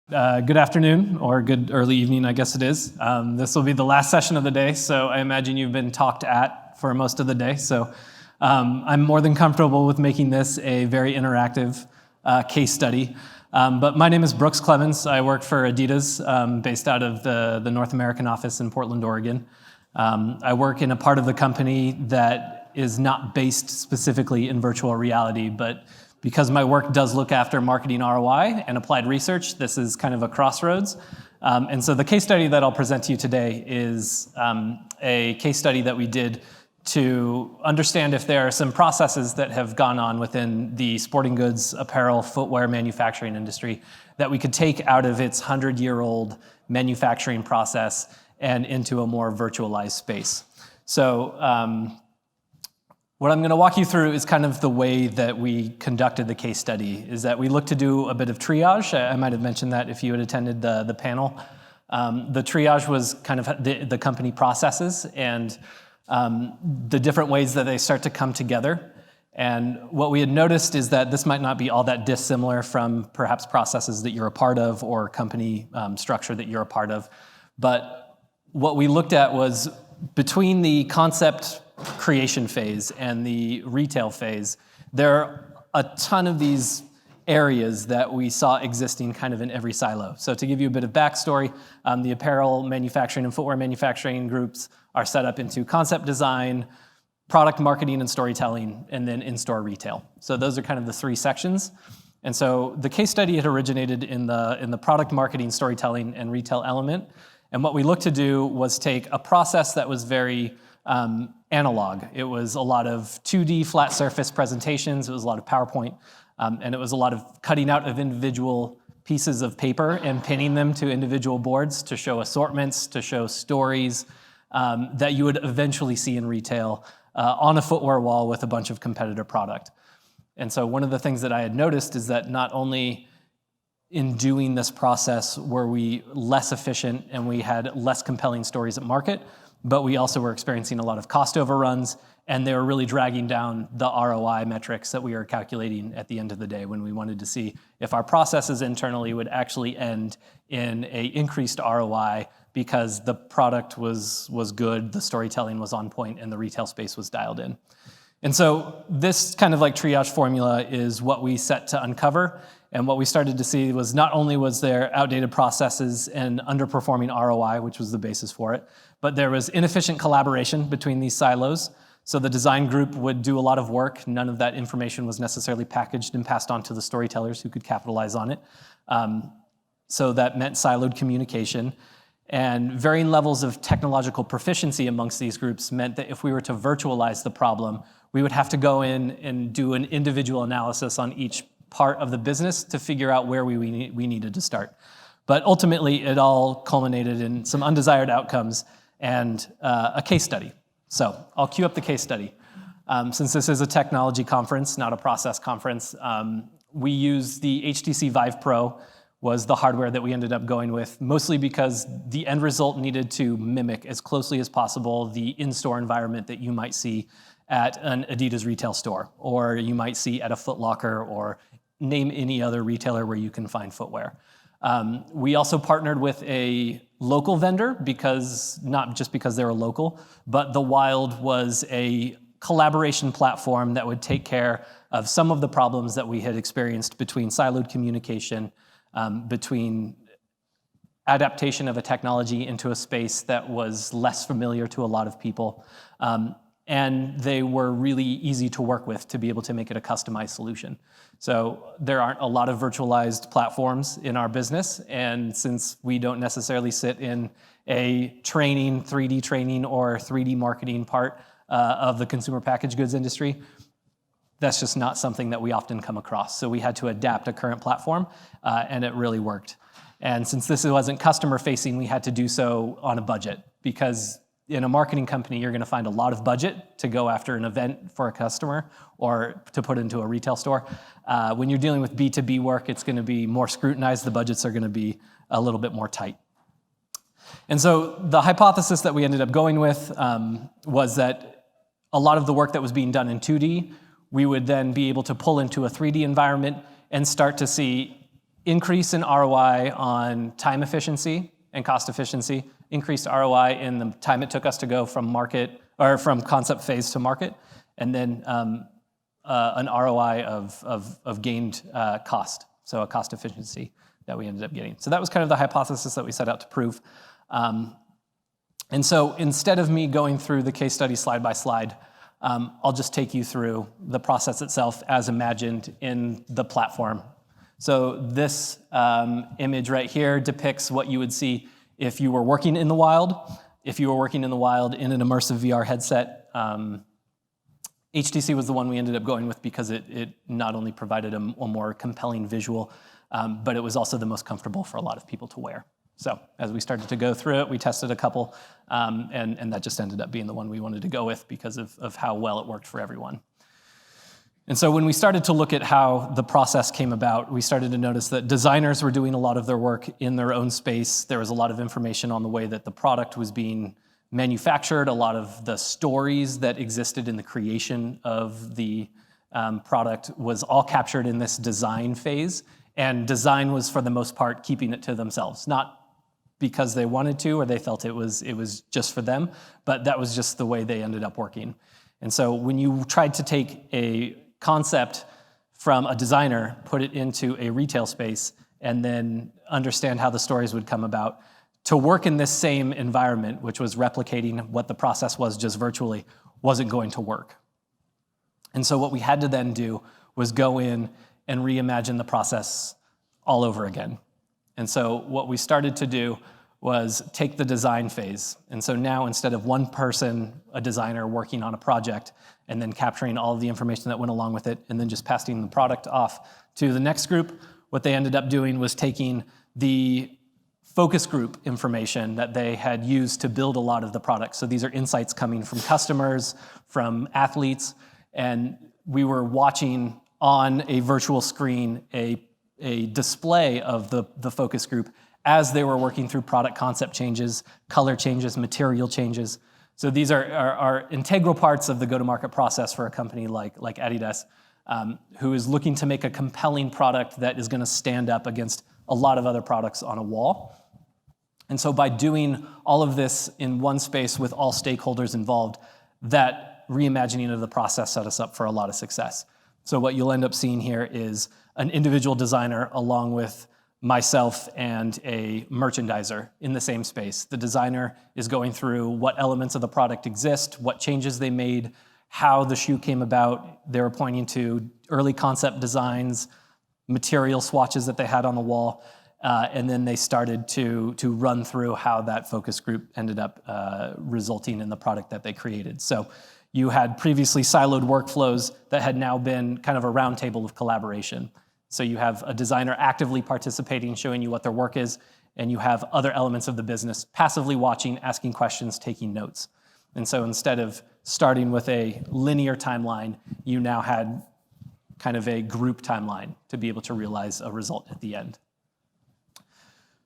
Good afternoon, or good early evening, I guess it is. This will be the last session of the day, so I imagine you've been talked at for most of the day. So I'm more than comfortable with making this a very interactive case study. But my name is Clemens. I work for Adidas, based out of the North American office in Portland, Oregon. I work in a part of the company that is not based specifically in virtual reality, but because my work does look after marketing ROI and applied research, this is kind of a crossroads. And so the case study that I'll present to you today is a case study that we did to understand if there are some processes that have gone on within the sporting goods, apparel, footwear manufacturing industry that we could take out of its 100-year-old manufacturing process and into a more virtualized space. So what I'm going to walk you through is kind of the way that we conducted the case study, is that we looked to do a bit of triage. I might have mentioned that if you had attended the panel. The triage was kind of the company processes and the different ways that they start to come together. And what we had noticed is that this might not be all that dissimilar from perhaps processes that you're a part of or company structure that you're a part of. But what we looked at was between the concept creation phase and the retail phase, there are a ton of these areas that we saw existing kind of in every silo. So to give you a bit of backstory, the apparel manufacturing and footwear manufacturing groups are set up into concept design, product marketing and storytelling, and then in-store retail. So those are kind of the three sections. And so the case study had originated in the product marketing, storytelling, and retail element. And what we looked to do was take a process that was very analog. It was a lot of 2D flat surface presentations. It was a lot of PowerPoint. And it was a lot of cutting out of individual pieces of paper and pinning them to individual boards to show assortments, to show stories that you would eventually see in retail on a footwear wall with a bunch of competitor product. And so one of the things that I had noticed is that not only in doing this process were we less efficient and we had less compelling stories at market, but we also were experiencing a lot of cost overruns, and they were really dragging down the ROI metrics that we were calculating at the end of the day when we wanted to see if our processes internally would actually end in an increased ROI because the product was good, the storytelling was on point, and the retail space was dialed in. And so this kind of like triage formula is what we set to uncover. And what we started to see was not only was there outdated processes and underperforming ROI, which was the basis for it, but there was inefficient collaboration between these silos. So the design group would do a lot of work. None of that information was necessarily packaged and passed on to the storytellers who could capitalize on it. So that meant siloed communication. And varying levels of technological proficiency amongst these groups meant that if we were to virtualize the problem, we would have to go in and do an individual analysis on each part of the business to figure out where we needed to start. But ultimately, it all culminated in some undesired outcomes and a case study. So I'll cue up the case study. Since this is a technology conference, not a process conference, we use the HTC Vive Pro was the hardware that we ended up going with, mostly because the end result needed to mimic as closely as possible the in-store environment that you might see at an Adidas retail store, or you might see at a Foot Locker, or name any other retailer where you can find footwear. We also partnered with a local vendor, because not just because they were local, but The Wild was a collaboration platform that would take care of some of the problems that we had experienced between siloed communication, between adaptation of a technology into a space that was less familiar to a lot of people. And they were really easy to work with to be able to make it a customized solution. So there aren't a lot of virtualized platforms in our business, and since we don't necessarily sit in a 3D training or 3D marketing part of the consumer packaged goods industry, that's just not something that we often come across. So we had to adapt a current platform, and it really worked. And since this wasn't customer facing, we had to do so on a budget, because in a marketing company, you're going to find a lot of budget to go after an event for a customer or to put into a retail store. When you're dealing with B2B work, it's going to be more scrutinized. The budgets are going to be a little bit more tight. And so the hypothesis that we ended up going with was that a lot of the work that was being done in 2D, we would then be able to pull into a 3D environment and start to see increase in ROI on time efficiency and cost efficiency, increased ROI in the time it took us to go from from concept phase to market, and then an ROI of gained cost, so a cost efficiency that we ended up getting. So that was kind of the hypothesis that we set out to prove. And so instead of me going through the case study slide by slide, I'll just take you through the process itself as imagined in the platform. So this image right here depicts what you would see if you were working in the wild. If you were working in the wild in an immersive VR headset, HTC was the one we ended up going with because it not only provided a more compelling visual, but it was also the most comfortable for a lot of people to wear. So as we started to go through it, we tested a couple, and that just ended up being the one we wanted to go with because of how well it worked for everyone. And so when we started to look at how the process came about, we started to notice that designers were doing a lot of their work in their own space. There was a lot of information on the way that the product was being manufactured, a lot of the stories that existed in the creation of the product was all captured in this design phase. And design was, for the most part, keeping it to themselves, not because they wanted to or they felt it was just for them, but that was just the way they ended up working. And so when you tried to take a concept from a designer, put it into a retail space, and then understand how the stories would come about, to work in this same environment, which was replicating what the process was just virtually, wasn't going to work. And so what we had to then do was go in and reimagine the process all over again. And so what we started to do was take the design phase. And so now instead of one person, a designer, working on a project and then capturing all of the information that went along with it and then just passing the product off to the next group, what they ended up doing was taking the focus group information that they had used to build a lot of the products. So these are insights coming from customers, from athletes, and we were watching on a virtual screen a display of the focus group as they were working through product concept changes, color changes, material changes. So these are integral parts of the go-to-market process for a company like Adidas, who is looking to make a compelling product that is going to stand up against a lot of other products on a wall. And so by doing all of this in one space with all stakeholders involved, that reimagining of the process set us up for a lot of success. So what you'll end up seeing here is an individual designer along with myself and a merchandiser in the same space. The designer is going through what elements of the product exist, what changes they made, how the shoe came about. They were pointing to early concept designs, material swatches that they had on the wall, and then they started to run through how that focus group ended up resulting in the product that they created. So you had previously siloed workflows that had now been kind of a round table of collaboration. So you have a designer actively participating, showing you what their work is, and you have other elements of the business passively watching, asking questions, taking notes. And so instead of starting with a linear timeline, you now had kind of a group timeline to be able to realize a result at the end.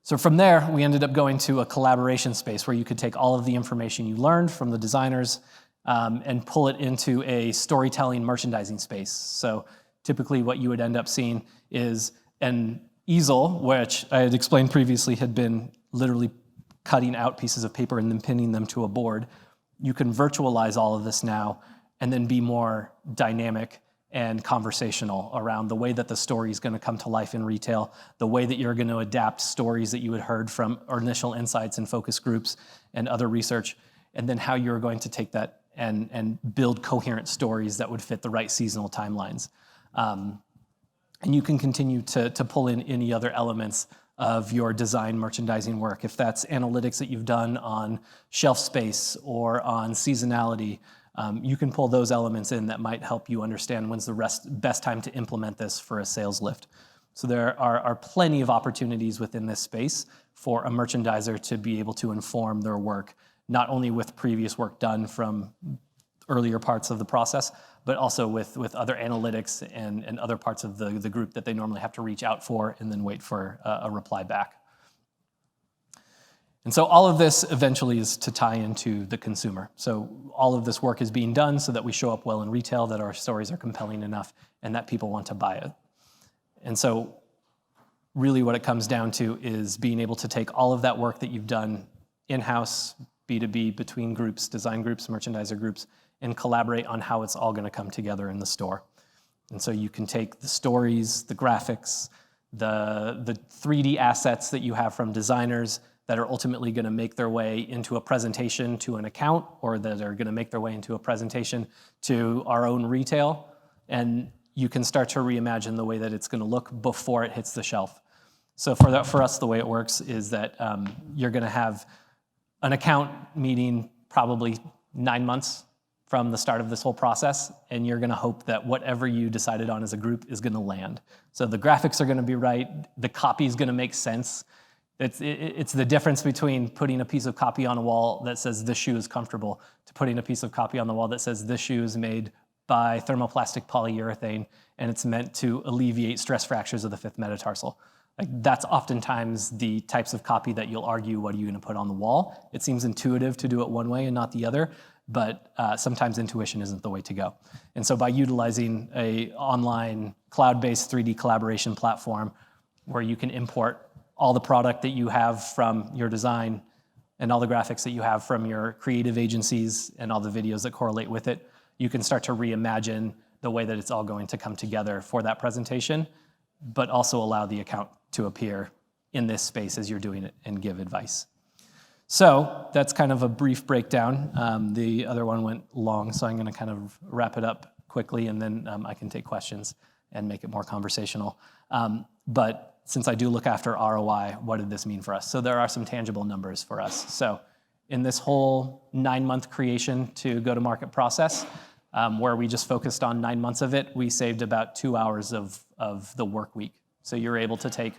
So from there, we ended up going to a collaboration space where you could take all of the information you learned from the designers and pull it into a storytelling merchandising space. So typically what you would end up seeing is an easel, which I had explained previously had been literally cutting out pieces of paper and then pinning them to a board. You can virtualize all of this now and then be more dynamic and conversational around the way that the story is going to come to life in retail, the way that you're going to adapt stories that you had heard from initial insights and focus groups and other research, and then how you're going to take that and build coherent stories that would fit the right seasonal timelines. And you can continue to pull in any other elements of your design merchandising work. If that's analytics that you've done on shelf space or on seasonality, you can pull those elements in that might help you understand when's the best time to implement this for a sales lift. So there are plenty of opportunities within this space for a merchandiser to be able to inform their work, not only with previous work done from earlier parts of the process, but also with other analytics and other parts of the group that they normally have to reach out for and then wait for a reply back. And so all of this eventually is to tie into the consumer. So all of this work is being done so that we show up well in retail, that our stories are compelling enough, and that people want to buy it. And so really what it comes down to is being able to take all of that work that you've done in-house, B2B, between groups, design groups, merchandiser groups, and collaborate on how it's all gonna come together in the store. And so you can take the stories, the graphics, the 3D assets that you have from designers that are ultimately gonna make their way into a presentation to an account, or that are gonna make their way into a presentation to our own retail, and you can start to reimagine the way that it's gonna look before it hits the shelf. So for us, the way it works is that you're gonna have an account meeting probably 9 months from the start of this whole process, and you're gonna hope that whatever you decided on as a group is gonna land. So the graphics are gonna be right, the copy is gonna make sense. It's the difference between putting a piece of copy on a wall that says this shoe is comfortable to putting a piece of copy on the wall that says this shoe is made by thermoplastic polyurethane and it's meant to alleviate stress fractures of the fifth metatarsal. Like, that's oftentimes the types of copy that you'll argue, what are you gonna put on the wall? It seems intuitive to do it one way and not the other, but sometimes intuition isn't the way to go. And so by utilizing a online cloud-based 3D collaboration platform where you can import all the product that you have from your design and all the graphics that you have from your creative agencies and all the videos that correlate with it, you can start to reimagine the way that it's all going to come together for that presentation, but also allow the account to appear in this space as you're doing it and give advice. So that's kind of a brief breakdown. The other one went long, so I'm gonna kind of wrap it up quickly, and then I can take questions and make it more conversational. But since I do look after ROI, what did this mean for us? So there are some tangible numbers for us. So in this whole 9-month creation to go-to-market process, where we just focused on 9 months of it, we saved about 2 hours of the work week. So you're able to take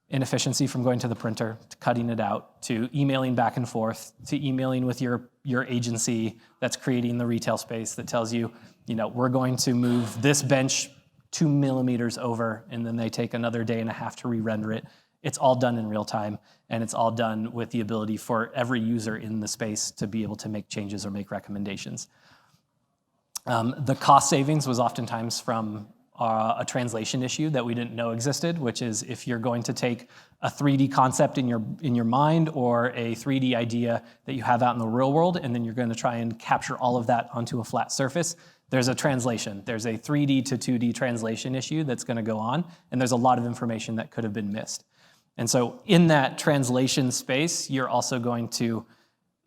inefficiency from going to the printer, to cutting it out, to emailing back and forth, to emailing with your agency that's creating the retail space that tells you, we're going to move this bench 2 millimeters over, and then they take another day and a half to re-render it. It's all done in real time, and it's all done with the ability for every user in the space to be able to make changes or make recommendations. The cost savings was oftentimes from a translation issue that we didn't know existed, which is if you're going to take a 3D concept in your mind or a 3D idea that you have out in the real world, and then you're going to try and capture all of that onto a flat surface, there's a translation. There's a 3D to 2D translation issue that's going to go on, and there's a lot of information that could have been missed. And so in that translation space, you're also going to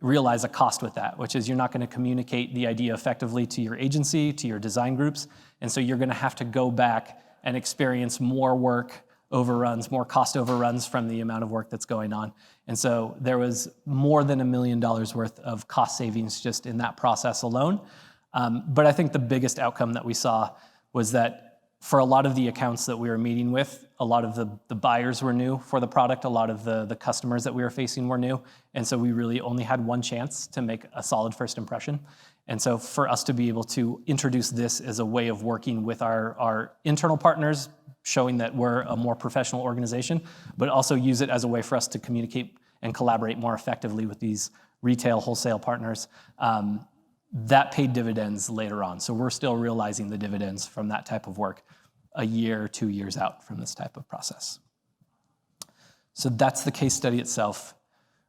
realize a cost with that, which is you're not going to communicate the idea effectively to your agency, to your design groups, and so you're going to have to go back and experience more work overruns, more cost overruns from the amount of work that's going on. And so there was more than $1 million worth of cost savings just in that process alone. But I think the biggest outcome that we saw was that for a lot of the accounts that we were meeting with, a lot of the buyers were new for the product, a lot of the customers that we were facing were new, and so we really only had one chance to make a solid first impression. And so for us to be able to introduce this as a way of working with our internal partners, showing that we're a more professional organization, but also use it as a way for us to communicate and collaborate more effectively with these retail wholesale partners, that paid dividends later on. So we're still realizing the dividends from that type of work a year, 2 years out from this type of process. So that's the case study itself.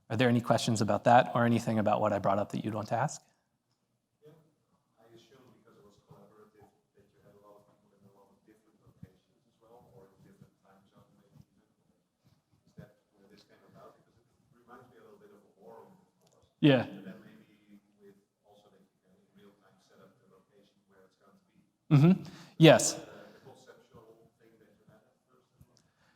Are there any questions about that or anything about what I brought up that you'd want to ask? Yeah, I assume because it was collaborative that you had a lot of people in a lot of different locations as well, or in different time zones maybe even. Is that where this came about? Because it reminds me a little bit of a war room, of course. Yeah. Yes.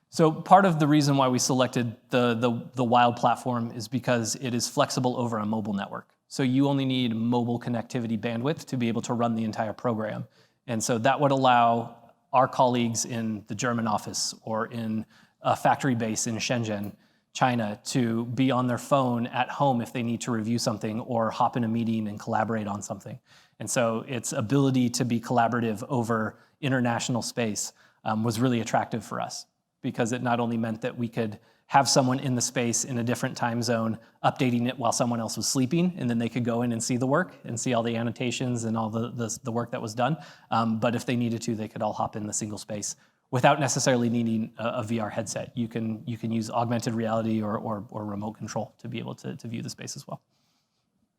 So part of the reason why we selected the Wild platform is because it is flexible over a mobile network. So you only need mobile connectivity bandwidth to be able to run the entire program. And so that would allow our colleagues in the German office or in a factory base in Shenzhen, China, to be on their phone at home if they need to review something or hop in a meeting and collaborate on something. And so its ability to be collaborative over international space was really attractive for us, because it not only meant that we could have someone in the space in a different time zone updating it while someone else was sleeping, and then they could go in and see the work and see all the annotations and all the work that was done. But if they needed to, they could all hop in the single space without necessarily needing a VR headset. You can use augmented reality or remote control to be able to view the space as well.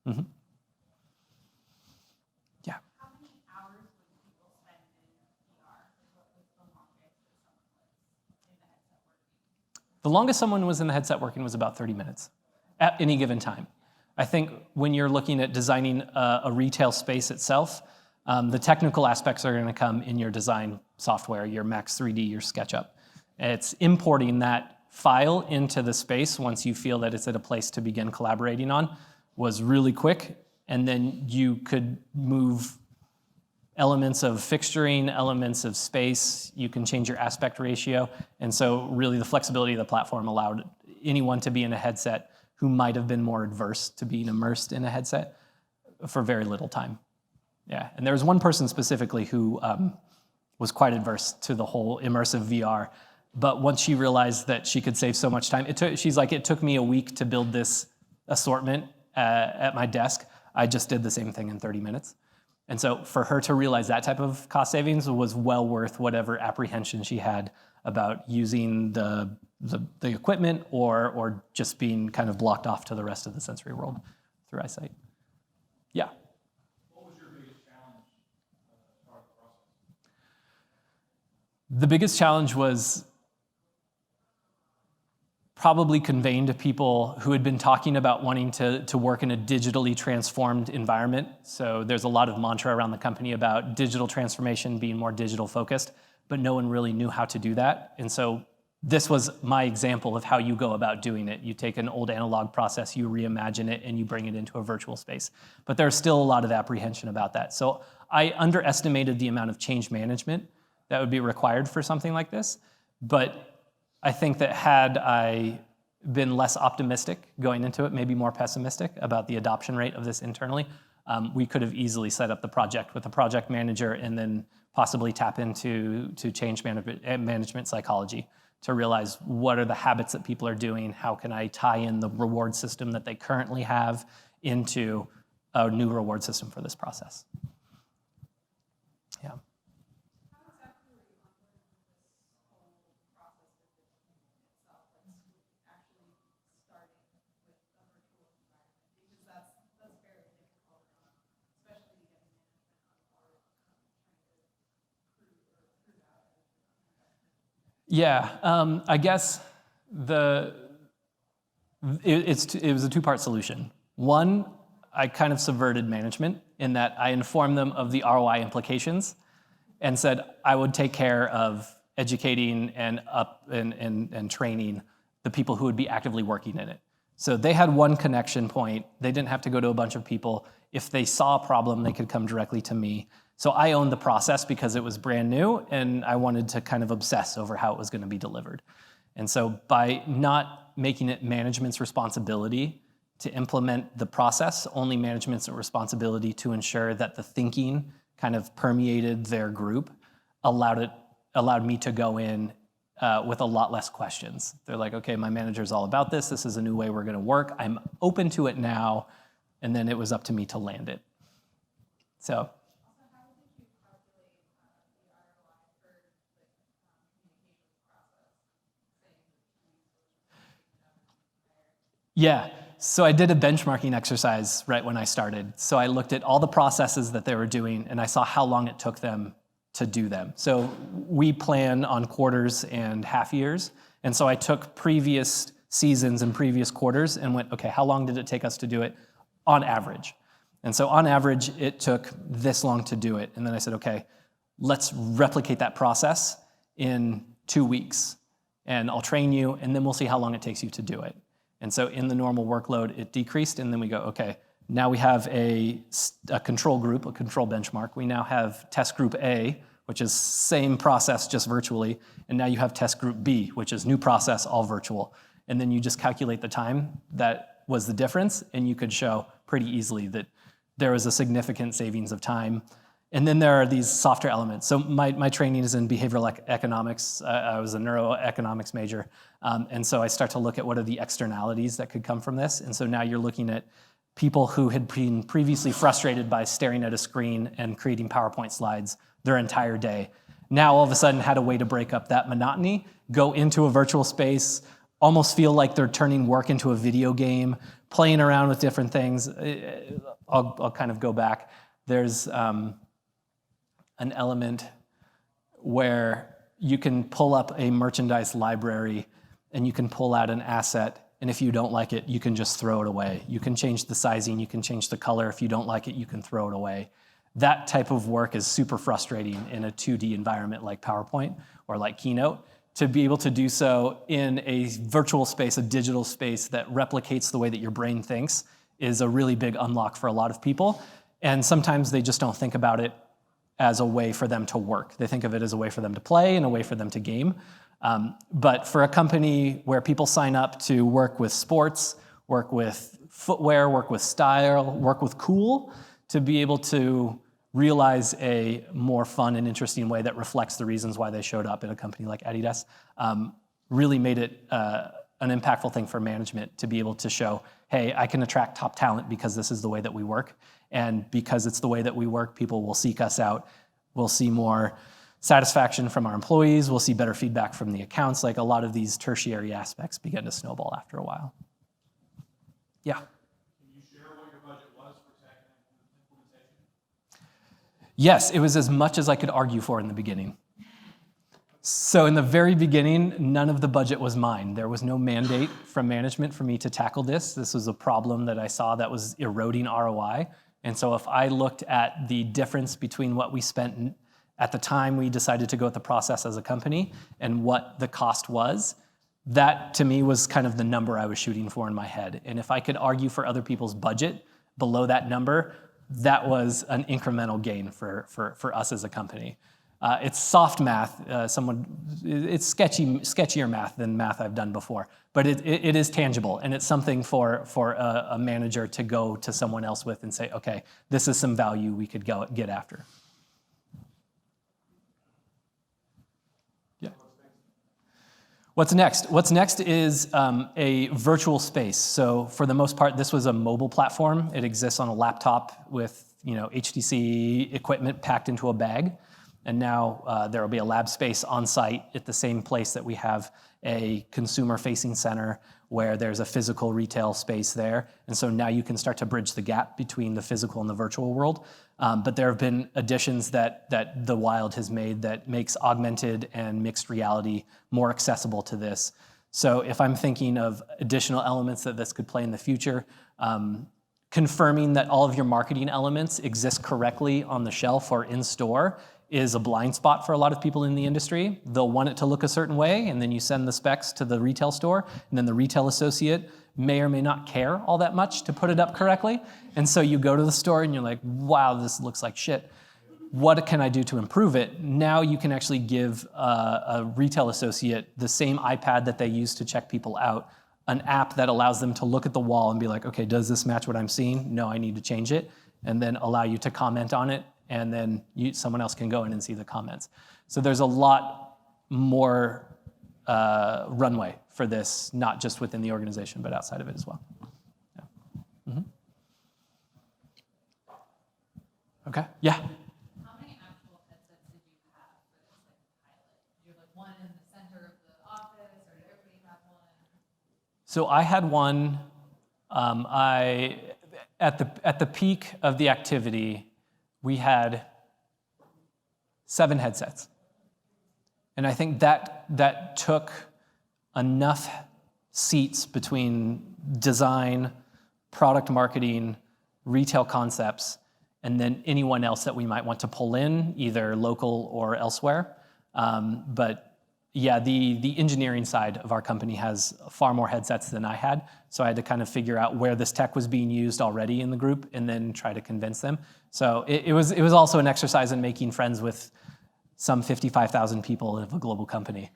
Mm-hmm. Yeah. How many hours would people spend in VR? What was the longest that someone was in the headset working? The longest someone was in the headset working was about 30 minutes at any given time. I think when you're looking at designing a retail space itself, the technical aspects are going to come in your design software, your Max 3D, your SketchUp. It's importing that file into the space once you feel that it's at a place to begin collaborating on was really quick, and then you could move elements of fixturing, elements of space, you can change your aspect ratio, and so really the flexibility of the platform allowed anyone to be in a headset who might have been more adverse to being immersed in a headset for very little time. Yeah, and there was one person specifically who was quite adverse to the whole immersive VR, but once she realized that she could save so much time, she's like, it took me a week to build this assortment at my desk. I just did the same thing in 30 minutes. And so for her to realize that type of cost savings was well worth whatever apprehension she had about using the equipment or just being kind of blocked off to the rest of the sensory world through eyesight. Yeah. What was your biggest challenge as part of the process? The biggest challenge was probably conveying to people who had been talking about wanting to work in a digitally transformed environment. So there's a lot of mantra around the company about digital transformation being more digital focused, but no one really knew how to do that. And so this was my example of how you go about doing it. You take an old analog process, you reimagine it, and you bring it into a virtual space. But there's still a lot of apprehension about that. So I underestimated the amount of change management that would be required for something like this. But I think that had I been less optimistic going into it, maybe more pessimistic about the adoption rate of this internally, we could have easily set up the project with a project manager and then possibly tap into change management psychology to realize what are the habits that people are doing, how can I tie in the reward system that they currently have into a new reward system for this process. Yeah. How exactly were you onboarded with this whole process with the team itself? Like actually starting with a virtual environment, because that's very difficult, especially getting management on board, trying to prove out everything. Yeah, I guess it was a two-part solution. One, I kind of subverted management in that I informed them of the ROI implications and said I would take care of educating and training the people who would be actively working in it. So they had one connection point. They didn't have to go to a bunch of people. If they saw a problem, they could come directly to me. So I owned the process because it was brand new, and I wanted to kind of obsess over how it was going to be delivered. And so by not making it management's responsibility to implement the process, only management's responsibility to ensure that the thinking kind of permeated their group, allowed me to go in with a lot less questions. They're like, okay, my manager's all about this. This is a new way we're going to work. I'm open to it now. And then it was up to me to land it. So. Also, how did you calculate the ROI for the communications process, saying that Yeah, so I did a benchmarking exercise right when I started. So I looked at all the processes that they were doing, and I saw how long it took them to do them. So we plan on quarters and half years. And so I took previous seasons and previous quarters and went, okay, how long did it take us to do it on average? And so on average, it took this long to do it. And then I said, okay, let's replicate that process in 2 weeks. And I'll train you, and then we'll see how long it takes you to do it. And so in the normal workload, it decreased, and then we go, okay, now we have a control group, a control benchmark. We now have test group A, which is same process, just virtually. And now you have test group B, which is new process, all virtual. And then you just calculate the time that was the difference, and you could show pretty easily that there was a significant savings of time. And then there are these softer elements. So my training is in behavioral economics. I was a neuroeconomics major. And so I start to look at what are the externalities that could come from this. And so now you're looking at people who had been previously frustrated by staring at a screen and creating PowerPoint slides their entire day. now all of a sudden had a way to break up that monotony, go into a virtual space, almost feel like they're turning work into a video game, playing around with different things. I'll kind of go back. There's an element where you can pull up a merchandise library and you can pull out an asset, and if you don't like it, you can just throw it away. You can change the sizing, you can change the color. If you don't like it, you can throw it away. That type of work is super frustrating in a 2D environment like PowerPoint or like Keynote. To be able to do so in a virtual space, a digital space that replicates the way that your brain thinks is a really big unlock for a lot of people. And sometimes they just don't think about it as a way for them to work. They think of it as a way for them to play and a way for them to game. But for a company where people sign up to work with sports, work with footwear, work with style, work with cool, to be able to realize a more fun and interesting way that reflects the reasons why they showed up at a company like Adidas, really made it an impactful thing for management to be able to show, hey, I can attract top talent because this is the way that we work. And because it's the way that we work, people will seek us out. We'll see more satisfaction from our employees. We'll see better feedback from the accounts. Like a lot of these tertiary aspects begin to snowball after a while. Yeah. Can you share what your budget was for tech implementation? Yes, it was as much as I could argue for in the beginning. So in the very beginning, none of the budget was mine. There was no mandate from management for me to tackle this. This was a problem that I saw that was eroding ROI. And so if I looked at the difference between what we spent at the time we decided to go with the process as a company and what the cost was, that to me was kind of the number I was shooting for in my head. And if I could argue for other people's budget below that number, that was an incremental gain for us as a company. It's soft math. It's sketchier math than math I've done before, but it is tangible, and it's something for a manager to go to someone else with and say, okay, this is some value we could go get after. Yeah. What's next? What's next is a virtual space. So for the most part, this was a mobile platform. It exists on a laptop with HTC equipment packed into a bag. And now there will be a lab space on site at the same place that we have a consumer-facing center where there's a physical retail space there. And so now you can start to bridge the gap between the physical and the virtual world. But there have been additions that the Wild has made that makes augmented and mixed reality more accessible to this. So if I'm thinking of additional elements that this could play in the future, confirming that all of your marketing elements exist correctly on the shelf or in store is a blind spot for a lot of people in the industry. They'll want it to look a certain way, and then you send the specs to the retail store, and then the retail associate may or may not care all that much to put it up correctly. And so you go to the store and you're like, wow, this looks like shit. What can I do to improve it? Now you can actually give a retail associate the same iPad that they use to check people out, an app that allows them to look at the wall and be like, okay, does this match what I'm seeing? No, I need to change it. And then allow you to comment on it, and then someone else can go in and see the comments. So there's a lot more runway for this, not just within the organization, but outside of it as well. Yeah. Mm-hmm. Okay, yeah? How many actual headsets did you have for this pilot? Did you have one in the center of the office, or did everybody have one? So I had one. At the peak of the activity, we had 7 headsets. And I think that took enough seats between design, product marketing, retail concepts, and then anyone else that we might want to pull in, either local or elsewhere. But yeah, the engineering side of our company has far more headsets than I had, so I had to kind of figure out where this tech was being used already in the group and then try to convince them. So it was also an exercise in making friends with some 55,000 people of a global company.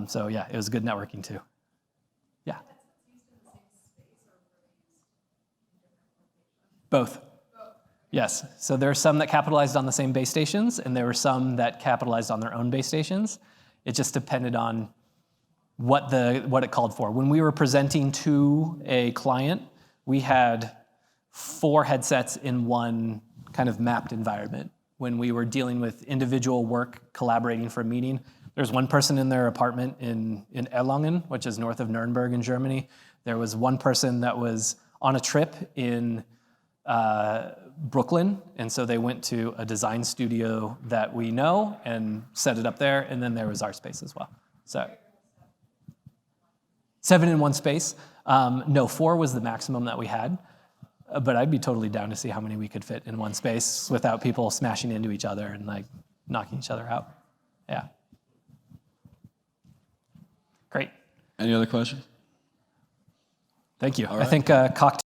So yeah, it was good networking too. Yeah. Both. Yes. So there are some that capitalized on the same base stations, and there were some that capitalized on their own base stations. It just depended on what it called for. When we were presenting to a client, we had 4 headsets in one kind of mapped environment when we were dealing with individual work collaborating for a meeting. There's one person in their apartment in Erlangen, which is north of Nuremberg in Germany. There was one person that was on a trip in Brooklyn, and so they went to a design studio that we know and set it up there, and then there was our space as well. So 7 in one space. No, 4 was the maximum that we had, but I'd be totally down to see how many we could fit in one space without people smashing into each other and like knocking each other out. Yeah. Great. Any other questions? Thank you. All I right. think cocktail